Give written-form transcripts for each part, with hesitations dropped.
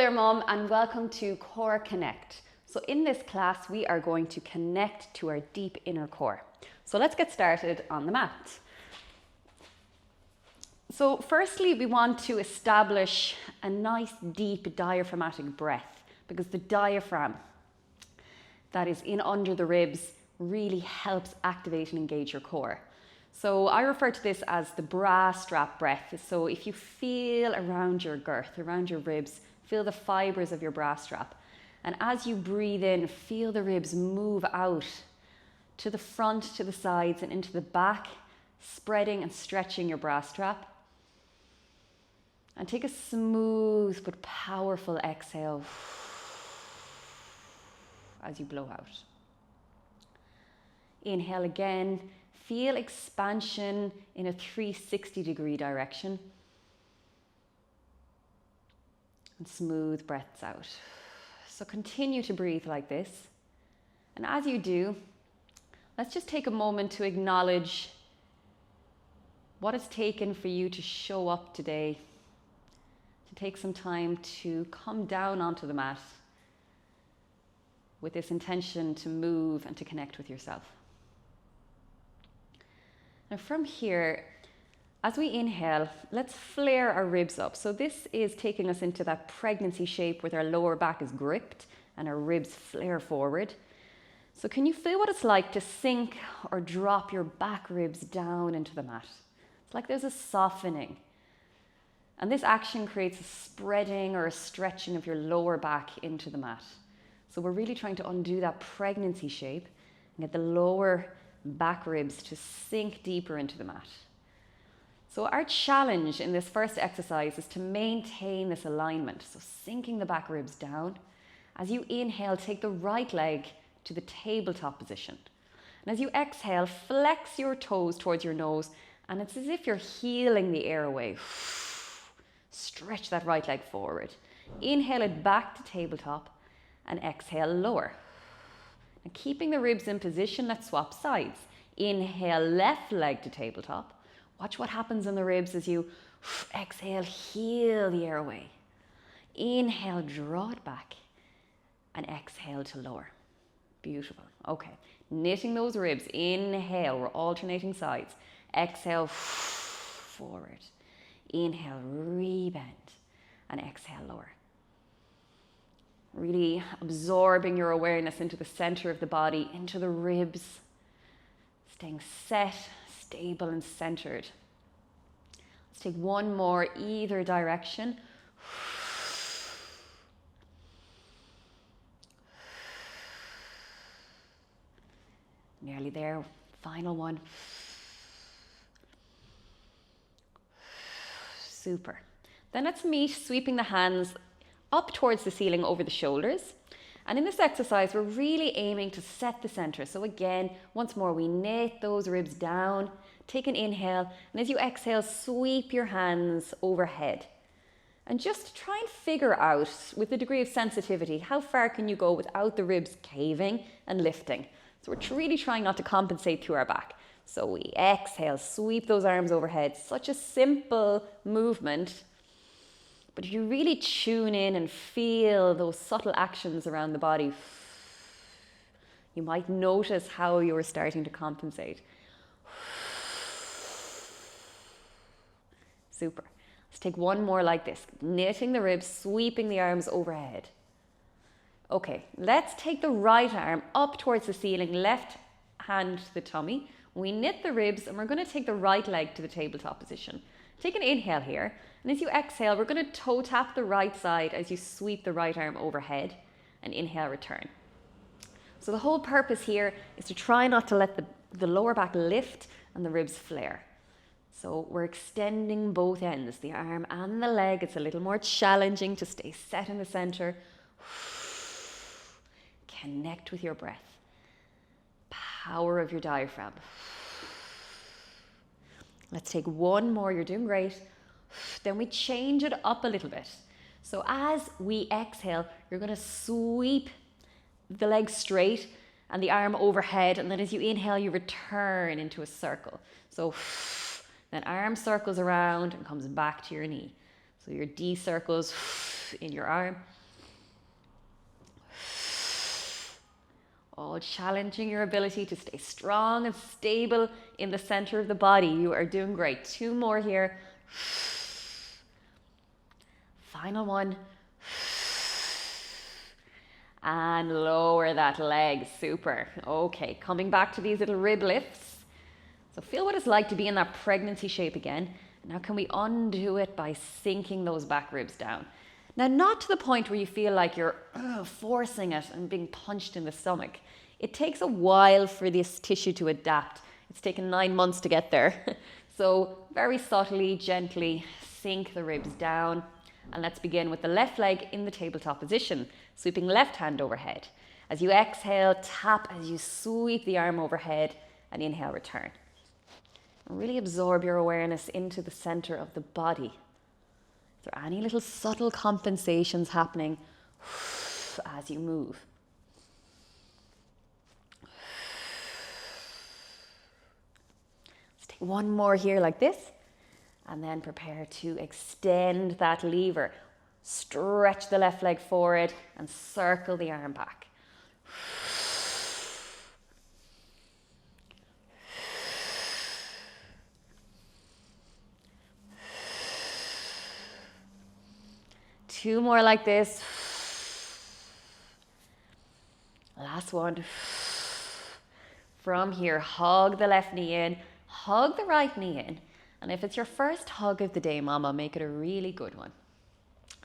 there, Mum, and welcome to Core Connect. So in this class, we are going to connect to our deep inner core. So let's get started on the mat. So firstly, we want to establish a nice deep diaphragmatic breath, because the diaphragm that is in under the ribs really helps activate and engage your core. So I refer to this as the bra strap breath. So if you feel around your girth, around your ribs, feel the fibers of your bra strap. And as you breathe in, feel the ribs move out to the front, to the sides, and into the back, spreading and stretching your bra strap. And take a smooth but powerful exhale as you blow out. Inhale again. Feel expansion in a 360-degree direction. And smooth breaths out. So continue to breathe like this. And as you do, let's just take a moment to acknowledge what it's taken for you to show up today, to take some time to come down onto the mat with this intention to move and to connect with yourself. Now from here, as we inhale, let's flare our ribs up. So this is taking us into that pregnancy shape where our lower back is gripped and our ribs flare forward. So can you feel what it's like to sink or drop your back ribs down into the mat? It's like there's a softening. And this action creates a spreading or a stretching of your lower back into the mat. So we're really trying to undo that pregnancy shape and get the lower back ribs to sink deeper into the mat. So our challenge in this first exercise is to maintain this alignment. So sinking the back ribs down. As you inhale, take the right leg to the tabletop position. And as you exhale, flex your toes towards your nose, and it's as if you're healing the airway. Stretch that right leg forward. Inhale it back to tabletop and exhale lower. And keeping the ribs in position, let's swap sides. Inhale, left leg to tabletop. Watch what happens in the ribs as you exhale, heal the airway. Inhale, draw it back, and exhale to lower. Beautiful. Okay, knitting those ribs. Inhale, we're alternating sides. Exhale, forward. Inhale, rebend, and exhale, lower. Really absorbing your awareness into the center of the body, into the ribs, staying set, stable, and centered. Let's take one more either direction. Nearly there. Final one. Super. Then let's meet sweeping the hands up towards the ceiling over the shoulders. And in this exercise, we're really aiming to set the center. So again, once more, we knit those ribs down, take an inhale, and as you exhale, sweep your hands overhead. And just try and figure out, with a degree of sensitivity, how far can you go without the ribs caving and lifting. So we're really trying not to compensate through our back. So we exhale, sweep those arms overhead. Such a simple movement. But if you really tune in and feel those subtle actions around the body, you might notice how you're starting to compensate. Super. Let's take one more like this. Knitting the ribs, sweeping the arms overhead. Okay, let's take the right arm up towards the ceiling, left hand to the tummy. We knit the ribs and we're going to take the right leg to the tabletop position. Take an inhale here, and as you exhale, we're going to toe tap the right side as you sweep the right arm overhead, and inhale, return. So the whole purpose here is to try not to let the lower back lift and the ribs flare. So we're extending both ends, the arm and the leg. It's a little more challenging to stay set in the center. Connect with your breath. Power of your diaphragm. Let's take one more. You're doing great. Then we change it up a little bit. So as we exhale, you're going to sweep the leg straight and the arm overhead. And then as you inhale, you return into a circle. So then arm circles around and comes back to your knee. So your D circles in your arm Oh, challenging your ability to stay strong and stable in the center of the body. You are doing great. 2 more here. Final one. And lower that leg. Super. Okay, coming back to these little rib lifts. So feel what it's like to be in that pregnancy shape again. Now can we undo it by sinking those back ribs down? Now, not to the point where you feel like you're forcing it and being punched in the stomach. It takes a while for this tissue to adapt. It's taken 9 months to get there. So very subtly, gently sink the ribs down. And let's begin with the left leg in the tabletop position, sweeping left hand overhead. As you exhale, tap as you sweep the arm overhead, and inhale, return. And really absorb your awareness into the center of the body. Is there any little subtle compensations happening as you move? Let's take one more here like this. And then prepare to extend that lever. Stretch the left leg forward and circle the arm back. Two more like this. Last one. From here, hug the left knee in, hug the right knee in. And if it's your first hug of the day, mama, make it a really good one.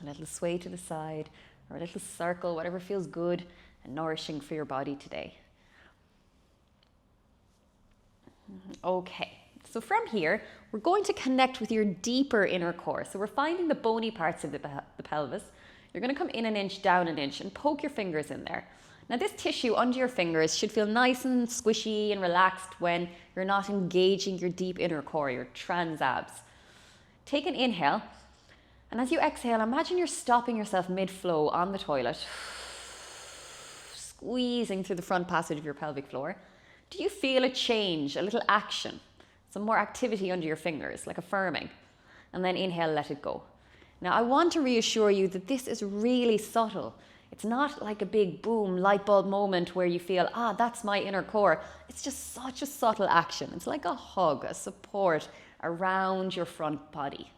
A little sway to the side or a little circle, whatever feels good and nourishing for your body today. Okay, so from here, we're going to connect with your deeper inner core. So we're finding the bony parts of the pelvis. You're going to come in an inch, down an inch, and poke your fingers in there. Now this tissue under your fingers should feel nice and squishy and relaxed when you're not engaging your deep inner core, your trans abs. Take an inhale, and as you exhale, imagine you're stopping yourself mid-flow on the toilet, squeezing through the front passage of your pelvic floor. Do you feel a change, a little action, some more activity under your fingers, like affirming? And then inhale, let it go. Now I want to reassure you that this is really subtle. It's not like a big boom light bulb moment where you feel, that's my inner core. It's just such a subtle action. It's like a hug, a support around your front body.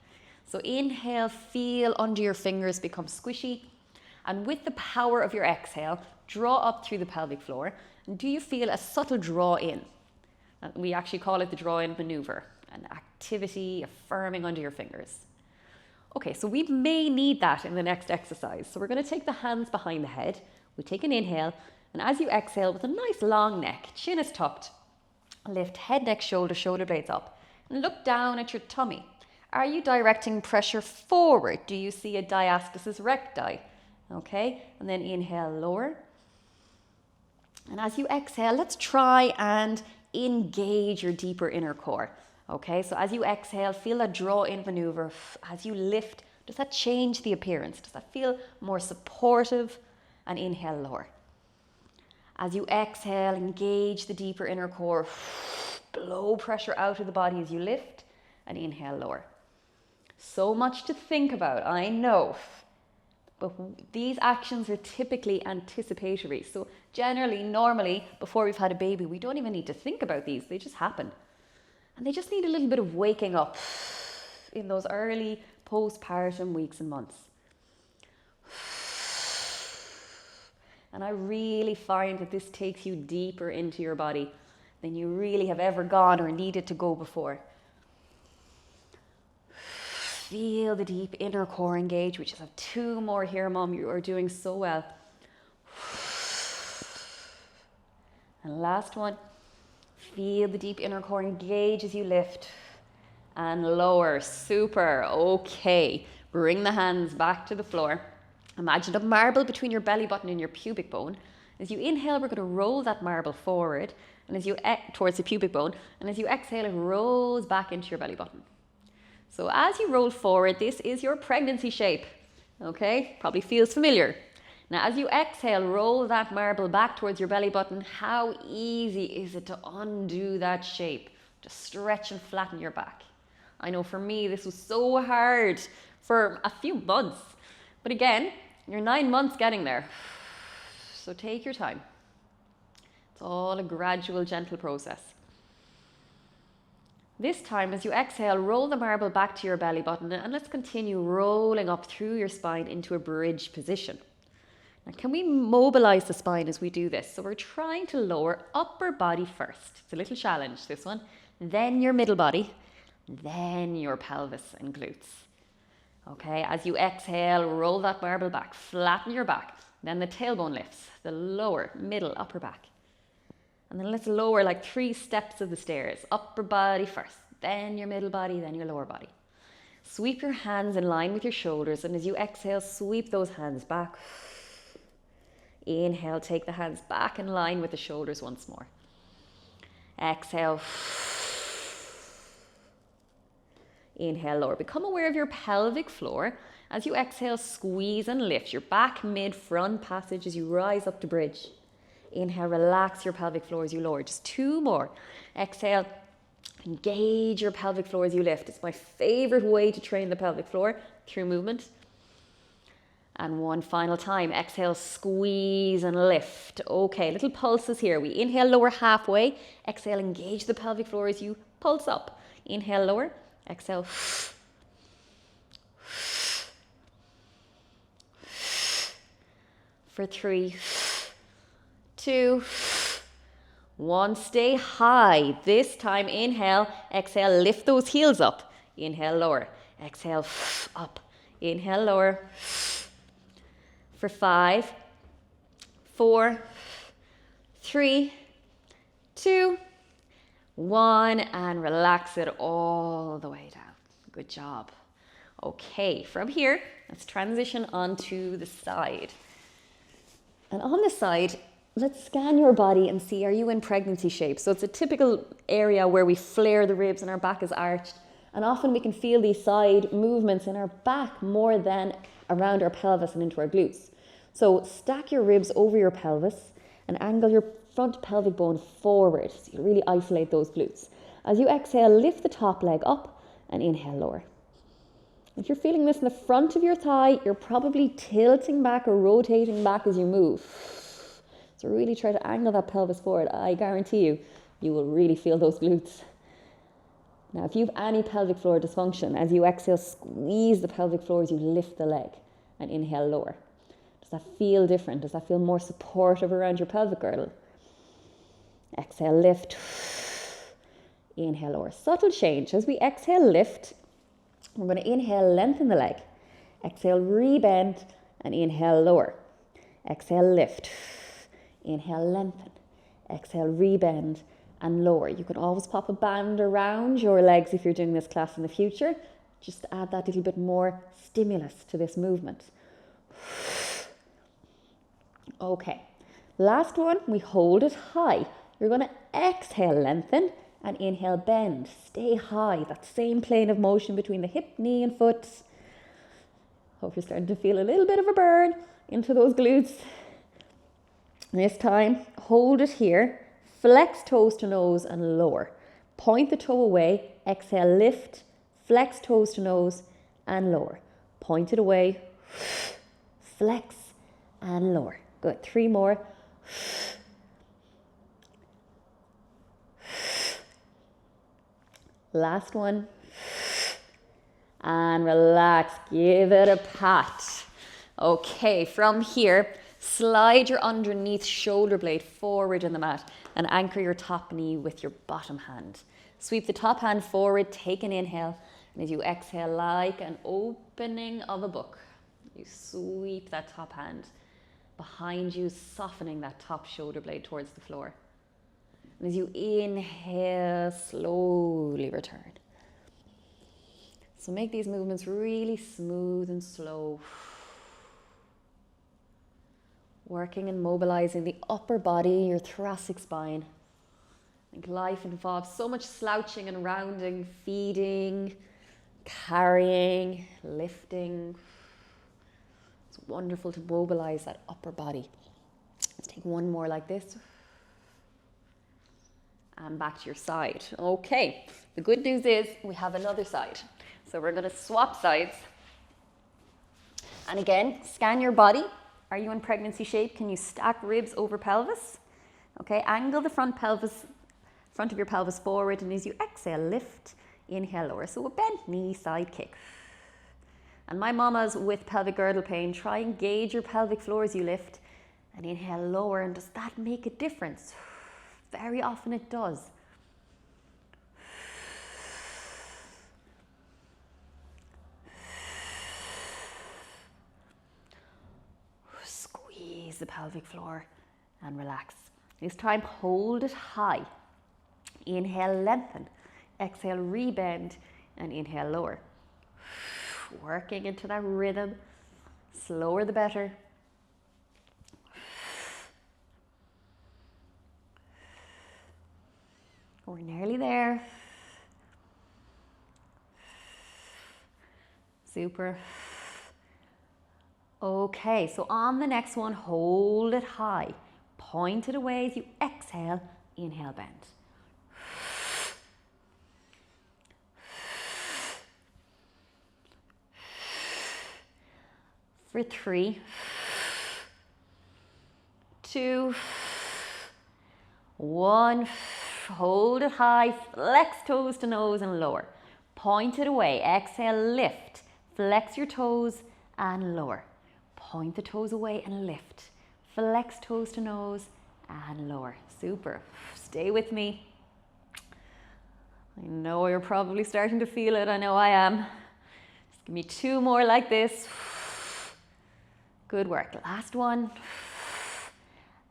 So inhale, feel under your fingers become squishy. And with the power of your exhale, draw up through the pelvic floor. And do you feel a subtle draw in? And we actually call it the draw in maneuver, an activity affirming under your fingers. Okay, so we may need that in the next exercise. So we're going to take the hands behind the head. We take an inhale, and as you exhale with a nice long neck, chin is tucked, lift head, neck, shoulder blades up, and look down at your tummy. Are you directing pressure forward? Do you see a diastasis recti? Okay, and then inhale, lower. And as you exhale, let's try and engage your deeper inner core. Okay, so as you exhale, feel that draw in maneuver. As you lift, does that change the appearance? Does that feel more supportive? And inhale, lower. As you exhale, engage the deeper inner core. Blow pressure out of the body as you lift, and inhale, lower. So much to think about, I know. But these actions are typically anticipatory. So generally, normally, before we've had a baby, we don't even need to think about these. They just happen. And they just need a little bit of waking up in those early postpartum weeks and months. And I really find that this takes you deeper into your body than you really have ever gone or needed to go before. Feel the deep inner core engage. We just have 2 more here, Mom. You are doing so well. And last one. Feel the deep inner core engage as you lift and lower. Super. Okay. Bring the hands back to the floor. Imagine a marble between your belly button and your pubic bone. As you inhale, we're going to roll that marble forward and as you towards the pubic bone. And as you exhale, it rolls back into your belly button. So as you roll forward, this is your pregnancy shape. Okay? Probably feels familiar. Now, as you exhale, roll that marble back towards your belly button. How easy is it to undo that shape? Just stretch and flatten your back. I know for me, this was so hard for a few months. But again, you're 9 months getting there. So take your time. It's all a gradual, gentle process. This time, as you exhale, roll the marble back to your belly button, and let's continue rolling up through your spine into a bridge position. Now, can we mobilize the spine as we do this? So we're trying to lower upper body first. It's a little challenge, this one. Then your middle body, then your pelvis and glutes. Okay, as you exhale, roll that marble back, flatten your back. Then the tailbone lifts, the lower, middle, upper back. And then let's lower like 3 steps of the stairs. Upper body first, then your middle body, then your lower body. Sweep your hands in line with your shoulders, and as you exhale, sweep those hands back. Inhale, take the hands back in line with the shoulders once more. Exhale. Inhale, lower. Become aware of your pelvic floor. As you exhale, squeeze and lift your back, mid, front passage as you rise up to bridge. Inhale, relax your pelvic floor as you lower. Just 2 more. Exhale, engage your pelvic floor as you lift. It's my favorite way to train the pelvic floor, through movement. And 1 final time. Exhale, squeeze and lift. Okay, little pulses here. We inhale, lower halfway. Exhale, engage the pelvic floor as you pulse up. Inhale, lower. Exhale. For 3, 2, 1. Stay high. This time, inhale. Exhale, lift those heels up. Inhale, lower. Exhale, up. Inhale, lower. For 5, 4, 3, 2, 1. And relax it all the way down. Good job. Okay, from here, let's transition onto the side. And on the side, let's scan your body and see, are you in pregnancy shape? So it's a typical area where we flare the ribs and our back is arched. And often we can feel these side movements in our back more than around our pelvis and into our glutes. So stack your ribs over your pelvis and angle your front pelvic bone forward. So you really isolate those glutes. As you exhale, lift the top leg up and inhale, lower. If you're feeling this in the front of your thigh, you're probably tilting back or rotating back as you move. So really try to angle that pelvis forward. I guarantee you, you will really feel those glutes. Now, if you have any pelvic floor dysfunction, as you exhale, squeeze the pelvic floor as you lift the leg and inhale, lower. Does that feel different? Does that feel more supportive around your pelvic girdle? Exhale, lift. Inhale, lower. Subtle change. As we exhale, lift, we're going to inhale, lengthen the leg. Exhale, rebend, and inhale, lower. Exhale, lift. Inhale, lengthen. Exhale, rebend, and lower. You can always pop a band around your legs if you're doing this class in the future, just to add that little bit more stimulus to this movement. Okay, last one, we hold it high. You're going to exhale, lengthen, and inhale, bend. Stay high, that same plane of motion between the hip, knee, and foot. Hope you're starting to feel a little bit of a burn into those glutes. This time, hold it here. Flex toes to nose and lower. Point the toe away. Exhale, lift. Flex toes to nose and lower. Point it away. Flex and lower. Good. 3 more. Last one. And relax. Give it a pat. Okay, from here, slide your underneath shoulder blade forward in the mat and anchor your top knee with your bottom hand. Sweep the top hand forward, take an inhale, and as you exhale, like an opening of a book, you sweep that top hand behind you, softening that top shoulder blade towards the floor. And as you inhale, slowly return. So make these movements really smooth and slow. Working and mobilizing the upper body, your thoracic spine. I think life involves so much slouching and rounding, feeding, carrying, lifting. It's wonderful to mobilize that upper body. Let's take one more like this. And back to your side. Okay, the good news is we have another side. So we're going to swap sides. And again, scan your body. Are you in pregnancy shape? Can you stack ribs over pelvis? Okay, angle the front of your pelvis forward, and as you exhale, lift, inhale, lower. So a bent knee, side kick. And my mamas with pelvic girdle pain, try and engage your pelvic floor as you lift, and inhale, lower. And does that make a difference? Very often it does. Squeeze the pelvic floor and relax. This time, hold it high. Inhale, lengthen. Exhale, rebend, and inhale, lower. Working into that rhythm. Slower the better. We're nearly there. Super. Okay, so on the next one, hold it high. Point it away as you exhale, inhale, bend. For 3, 2, 1. Hold it high, flex toes to nose and lower. Point it away, exhale, lift. Flex your toes and lower. Point the toes away and lift. Flex toes to nose and lower. Super. Stay with me. I know you're probably starting to feel it. I know I am. Just give me 2 more like this. Good work. Last one.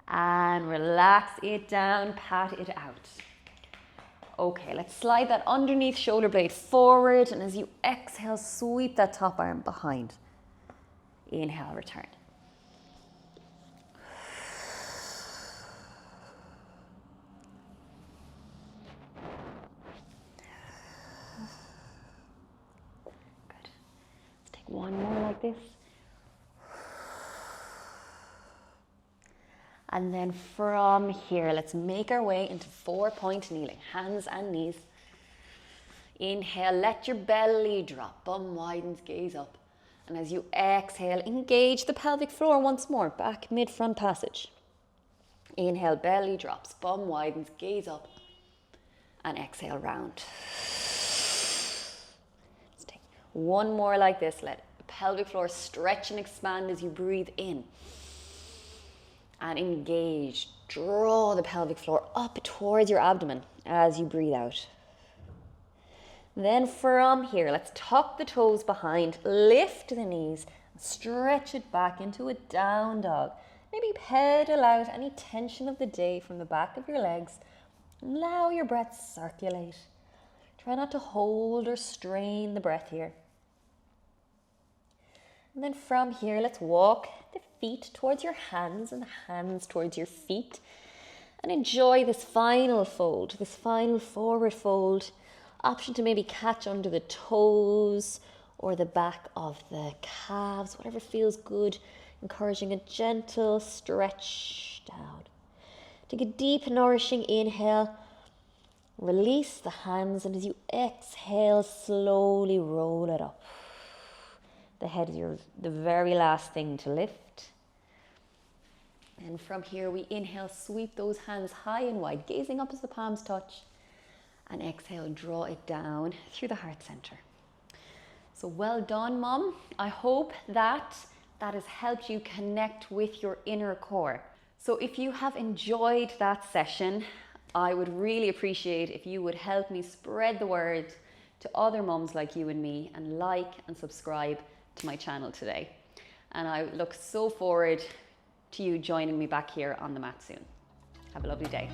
And relax it down, pat it out. Okay, let's slide that underneath shoulder blade forward, and as you exhale, sweep that top arm behind. Inhale, return. Good. Let's take one more like this. And then from here, let's make our way into 4-point kneeling, hands and knees. Inhale, let your belly drop, bum widens, gaze up. And as you exhale, engage the pelvic floor once more, back mid-front passage. Inhale, belly drops, bum widens, gaze up. And exhale, round. Let's take one more like this. Let the pelvic floor stretch and expand as you breathe in. And engage, draw the pelvic floor up towards your abdomen as you breathe out. Then from here, let's tuck the toes behind, lift the knees, stretch it back into a down dog. Maybe pedal out any tension of the day from the back of your legs. Allow your breath to circulate. Try not to hold or strain the breath here. And then from here, let's walk the feet towards your hands and the hands towards your feet. And enjoy this final fold, this final forward fold. Option to maybe catch under the toes or the back of the calves, whatever feels good. Encouraging a gentle stretch down. Take a deep, nourishing inhale. Release the hands, and as you exhale, slowly roll it up. The head is the very last thing to lift. And from here, we inhale, sweep those hands high and wide, gazing up as the palms touch. And exhale, draw it down through the heart center. So well done, Mom. I hope that has helped you connect with your inner core. So if you have enjoyed that session, I would really appreciate if you would help me spread the word to other mums like you and me, and like and subscribe to my channel today. And I look so forward to you joining me back here on the mat soon. Have a lovely day.